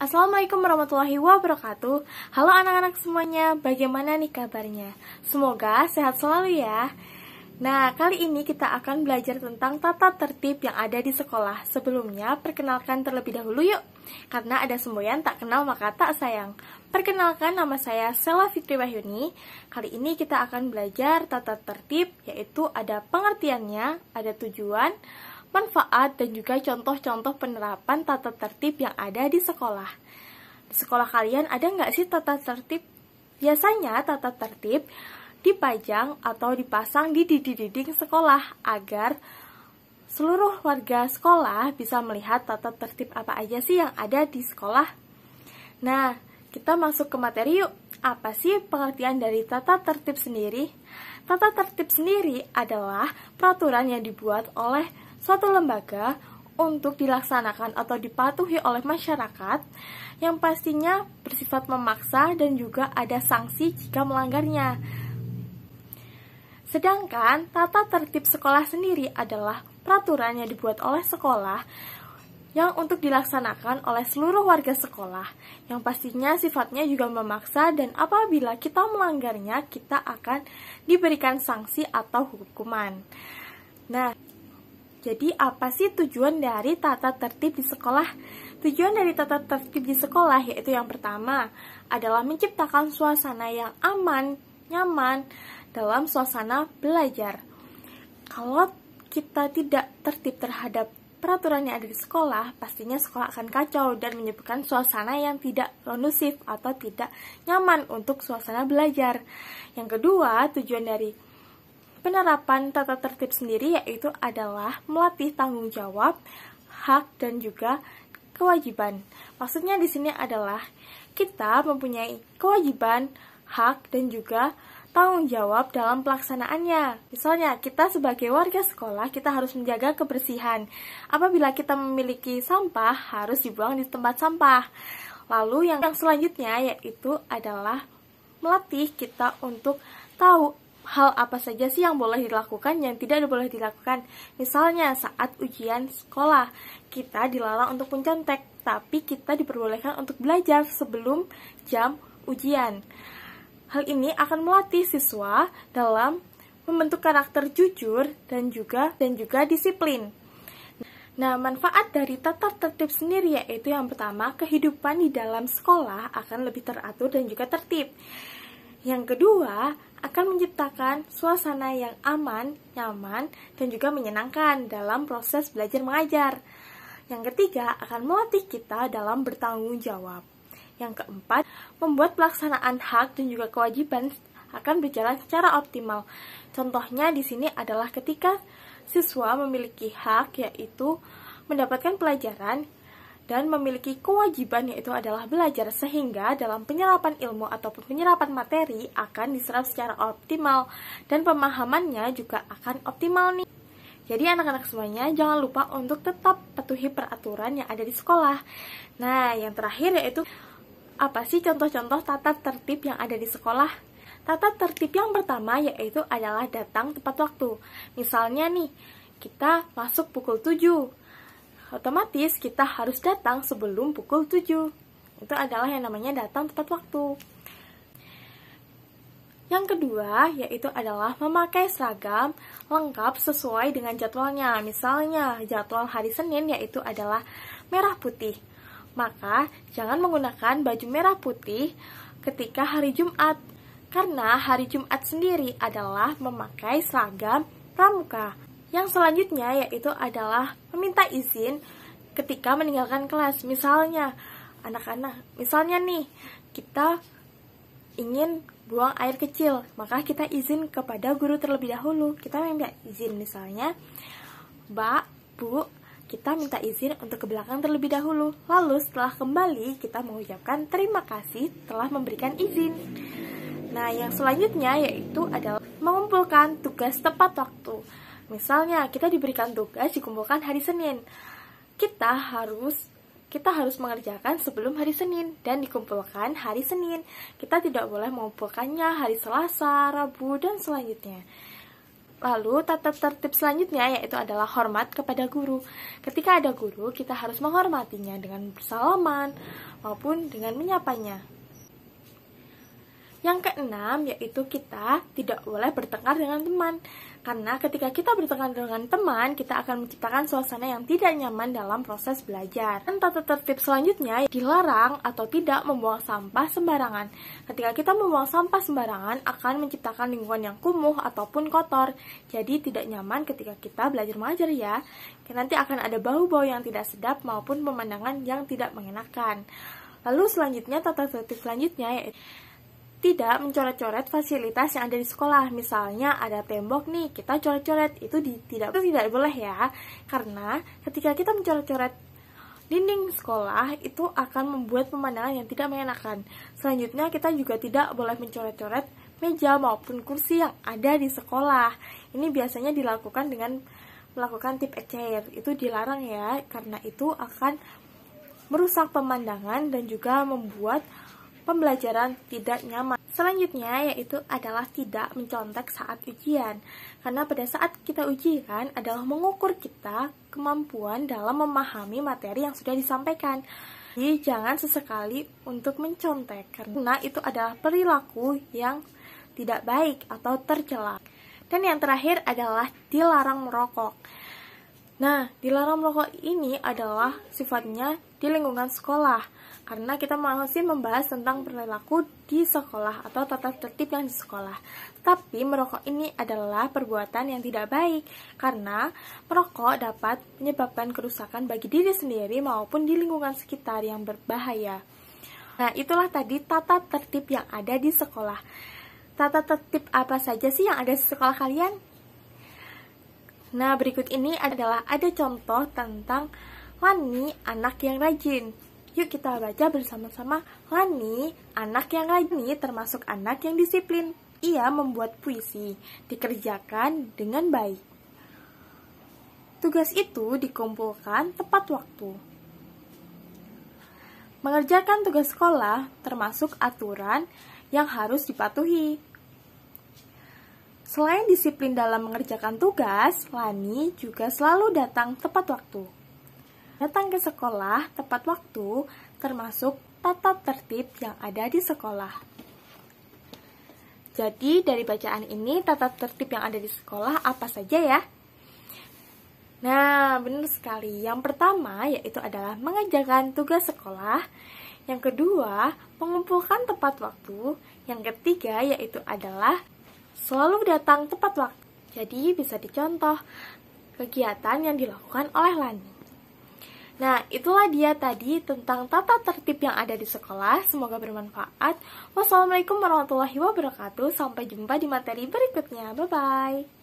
Assalamualaikum warahmatullahi wabarakatuh. Halo anak-anak semuanya, bagaimana nih kabarnya? Semoga sehat selalu ya. Nah, kali ini kita akan belajar tentang tata tertib yang ada di sekolah. Sebelumnya, perkenalkan terlebih dahulu yuk. Karena ada semboyan tak kenal maka tak sayang. Perkenalkan, nama saya Sela Fitri Wahyuni. Kali ini kita akan belajar tata tertib, yaitu ada pengertiannya, ada tujuan, manfaat, dan juga contoh-contoh penerapan tata tertib yang ada di sekolah. Di sekolah kalian ada nggak sih tata tertib? Biasanya tata tertib dipajang atau dipasang di dinding sekolah agar seluruh warga sekolah bisa melihat tata tertib apa aja sih yang ada di sekolah. Nah, kita masuk ke materi yuk. Apa sih pengertian dari tata tertib sendiri? Tata tertib sendiri adalah peraturan yang dibuat oleh suatu lembaga untuk dilaksanakan atau dipatuhi oleh masyarakat yang pastinya bersifat memaksa dan juga ada sanksi jika melanggarnya. Sedangkan tata tertib sekolah sendiri adalah peraturan yang dibuat oleh sekolah yang untuk dilaksanakan oleh seluruh warga sekolah, yang pastinya sifatnya juga memaksa dan apabila kita melanggarnya, kita akan diberikan sanksi atau hukuman. Nah, jadi apa sih tujuan dari tata tertib di sekolah? Tujuan dari tata tertib di sekolah yaitu yang pertama adalah menciptakan suasana yang aman, nyaman dalam suasana belajar. Kalau kita tidak tertib terhadap peraturan yang ada di sekolah, pastinya sekolah akan kacau dan menyebabkan suasana yang tidak kondusif atau tidak nyaman untuk suasana belajar. Yang kedua, tujuan dari penerapan tata tertib sendiri yaitu adalah melatih tanggung jawab, hak, dan juga kewajiban. Maksudnya di sini adalah kita mempunyai kewajiban, hak, dan juga tanggung jawab dalam pelaksanaannya. Misalnya, kita sebagai warga sekolah, kita harus menjaga kebersihan. Apabila kita memiliki sampah, harus dibuang di tempat sampah. Lalu yang selanjutnya yaitu adalah melatih kita untuk tahu hal apa saja sih yang boleh dilakukan, yang tidak boleh dilakukan. Misalnya saat ujian sekolah, kita dilarang untuk mencontek, tapi kita diperbolehkan untuk belajar sebelum jam ujian. Hal ini akan melatih siswa dalam membentuk karakter jujur dan juga disiplin. Nah, manfaat dari tata tertib sendiri yaitu yang pertama, kehidupan di dalam sekolah akan lebih teratur dan juga tertib. Yang kedua, akan menciptakan suasana yang aman, nyaman, dan juga menyenangkan dalam proses belajar mengajar. Yang ketiga, akan melatih kita dalam bertanggung jawab. Yang keempat, membuat pelaksanaan hak dan juga kewajiban akan berjalan secara optimal. Contohnya di sini adalah ketika siswa memiliki hak yaitu mendapatkan pelajaran dan memiliki kewajiban yaitu adalah belajar, sehingga dalam penyerapan ilmu ataupun penyerapan materi akan diserap secara optimal dan pemahamannya juga akan optimal nih. Jadi anak-anak semuanya jangan lupa untuk tetap patuhi peraturan yang ada di sekolah. Nah, yang terakhir yaitu apa sih contoh-contoh tata tertib yang ada di sekolah? Tata tertib yang pertama yaitu adalah datang tepat waktu. Misalnya nih, kita masuk pukul 7. Otomatis kita harus datang sebelum pukul 7. Itu adalah yang namanya datang tepat waktu. Yang kedua, yaitu adalah memakai seragam lengkap sesuai dengan jadwalnya. Misalnya, jadwal hari Senin yaitu adalah merah putih. Maka, jangan menggunakan baju merah putih ketika hari Jumat. Karena hari Jumat sendiri adalah memakai seragam pramuka. Yang selanjutnya yaitu adalah meminta izin ketika meninggalkan kelas. Misalnya, misalnya nih, kita ingin buang air kecil, maka kita izin kepada guru terlebih dahulu. Kita minta izin misalnya, Mbak, Bu, kita minta izin untuk ke belakang terlebih dahulu. Lalu setelah kembali, kita mengucapkan terima kasih telah memberikan izin. Nah, yang selanjutnya yaitu adalah mengumpulkan tugas tepat waktu. Misalnya, kita diberikan tugas dikumpulkan hari Senin. Kita harus mengerjakan sebelum hari Senin dan dikumpulkan hari Senin. Kita tidak boleh mengumpulkannya hari Selasa, Rabu, dan selanjutnya. Lalu tata tertib selanjutnya yaitu adalah hormat kepada guru. Ketika ada guru, kita harus menghormatinya dengan bersalaman maupun dengan menyapanya. Yang keenam yaitu kita tidak boleh bertengkar dengan teman. Karena ketika kita bertengkar dengan teman, kita akan menciptakan suasana yang tidak nyaman dalam proses belajar. Dan tata tertib selanjutnya, dilarang atau tidak membuang sampah sembarangan. Ketika kita membuang sampah sembarangan, akan menciptakan lingkungan yang kumuh ataupun kotor. Jadi tidak nyaman ketika kita belajar mengajar ya. Nanti akan ada bau-bau yang tidak sedap maupun pemandangan yang tidak mengenakan. Lalu selanjutnya, tata tertib selanjutnya yaitu tidak mencoret-coret fasilitas yang ada di sekolah. Misalnya ada tembok nih, kita coret-coret, itu tidak boleh ya. Karena ketika kita mencoret-coret dinding sekolah, itu akan membuat pemandangan yang tidak mengenakan. Selanjutnya kita juga tidak boleh mencoret-coret meja maupun kursi yang ada di sekolah. Ini biasanya dilakukan dengan melakukan tip a chair. Itu dilarang ya, karena itu akan merusak pemandangan dan juga membuat pembelajaran tidak nyaman. Selanjutnya yaitu adalah tidak mencontek saat ujian. Karena pada saat kita ujian adalah mengukur kita kemampuan dalam memahami materi yang sudah disampaikan. Jadi jangan sesekali untuk mencontek, karena itu adalah perilaku yang tidak baik atau tercela. Dan yang terakhir adalah dilarang merokok. Nah, dilarang merokok ini adalah sifatnya di lingkungan sekolah. Karena kita masih membahas tentang perilaku di sekolah atau tata tertib yang di sekolah. Tapi merokok ini adalah perbuatan yang tidak baik, karena merokok dapat menyebabkan kerusakan bagi diri sendiri maupun di lingkungan sekitar yang berbahaya. Nah, itulah tadi tata tertib yang ada di sekolah. Tata tertib apa saja sih yang ada di sekolah kalian? Nah, berikut ini adalah ada contoh tentang Lani, anak yang rajin. Yuk kita baca bersama-sama. Lani, anak yang rajin, termasuk anak yang disiplin. Ia membuat puisi, dikerjakan dengan baik. Tugas itu dikumpulkan tepat waktu. Mengerjakan tugas sekolah termasuk aturan yang harus dipatuhi. Selain disiplin dalam mengerjakan tugas, Lani juga selalu datang tepat waktu. Datang ke sekolah tepat waktu termasuk tata tertib yang ada di sekolah. Jadi dari bacaan ini tata tertib yang ada di sekolah apa saja ya? Nah, benar sekali. Yang pertama yaitu adalah mengerjakan tugas sekolah. Yang kedua, mengumpulkan tepat waktu. Yang ketiga yaitu adalah selalu datang tepat waktu. Jadi bisa dicontoh kegiatan yang dilakukan oleh Lani. Nah, itulah dia tadi tentang tata tertib yang ada di sekolah. Semoga bermanfaat. Wassalamualaikum warahmatullahi wabarakatuh. Sampai jumpa di materi berikutnya. Bye-bye.